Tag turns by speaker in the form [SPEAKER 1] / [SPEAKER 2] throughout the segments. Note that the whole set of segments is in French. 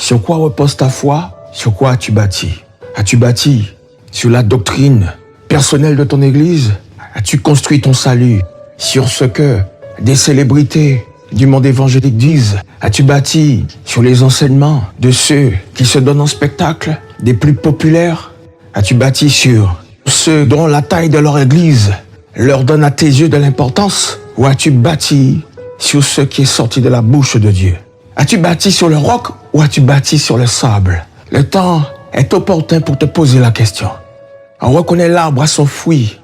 [SPEAKER 1] Sur quoi repose ta foi? Sur quoi as-tu bâti? As-tu bâti sur la doctrine personnelle de ton Église? As-tu construit ton salut sur ce que des célébrités du monde évangélique disent? As-tu bâti sur les enseignements de ceux qui se donnent en spectacle, des plus populaires? As-tu bâti sur ceux dont la taille de leur Église leur donne à tes yeux de l'importance? Ou as-tu bâti sur ce qui est sorti de la bouche de Dieu? As-tu bâti sur le roc ou as-tu bâti sur le sable? Le temps est opportun pour te poser la question. On reconnaît l'arbre à son fruit.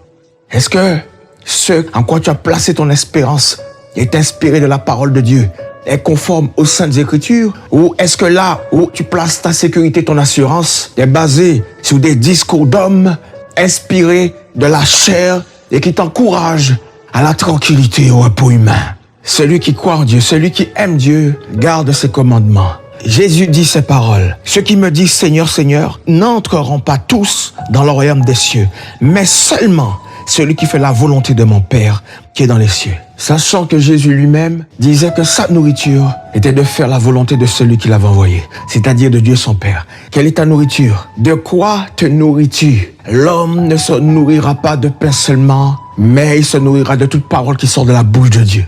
[SPEAKER 1] Est-ce que ce en quoi tu as placé ton espérance est inspiré de la parole de Dieu, est conforme aux Saintes Écritures? Ou est-ce que là où tu places ta sécurité, ton assurance, est basé sur des discours d'hommes inspirés de la chair et qui t'encouragent à la tranquillité et au repos humain? Celui qui croit en Dieu, celui qui aime Dieu, garde ses commandements. Jésus dit ces paroles. Ceux qui me disent Seigneur, Seigneur, n'entreront pas tous dans le royaume des cieux, mais seulement celui qui fait la volonté de mon Père qui est dans les cieux. Sachant que Jésus lui-même disait que sa nourriture était de faire la volonté de celui qui l'avait envoyé, c'est-à-dire de Dieu son Père. Quelle est ta nourriture? De quoi te nourris-tu? L'homme ne se nourrira pas de pain seulement, mais il se nourrira de toute parole qui sort de la bouche de Dieu.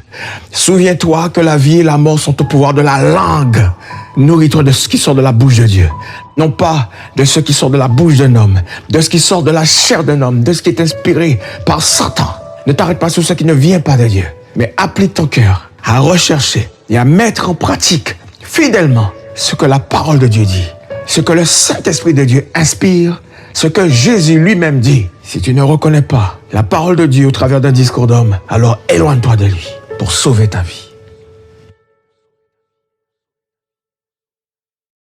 [SPEAKER 1] Souviens-toi que la vie et la mort sont au pouvoir de la langue. Nourris-toi de ce qui sort de la bouche de Dieu. Non pas de ce qui sort de la bouche d'un homme, de ce qui sort de la chair d'un homme, de ce qui est inspiré par Satan. Ne t'arrête pas sur ce qui ne vient pas de Dieu, mais applique ton cœur à rechercher et à mettre en pratique fidèlement ce que la parole de Dieu dit, ce que le Saint-Esprit de Dieu inspire, ce que Jésus lui-même dit. Si tu ne reconnais pas la parole de Dieu au travers d'un discours d'homme, alors éloigne-toi de lui pour sauver ta vie.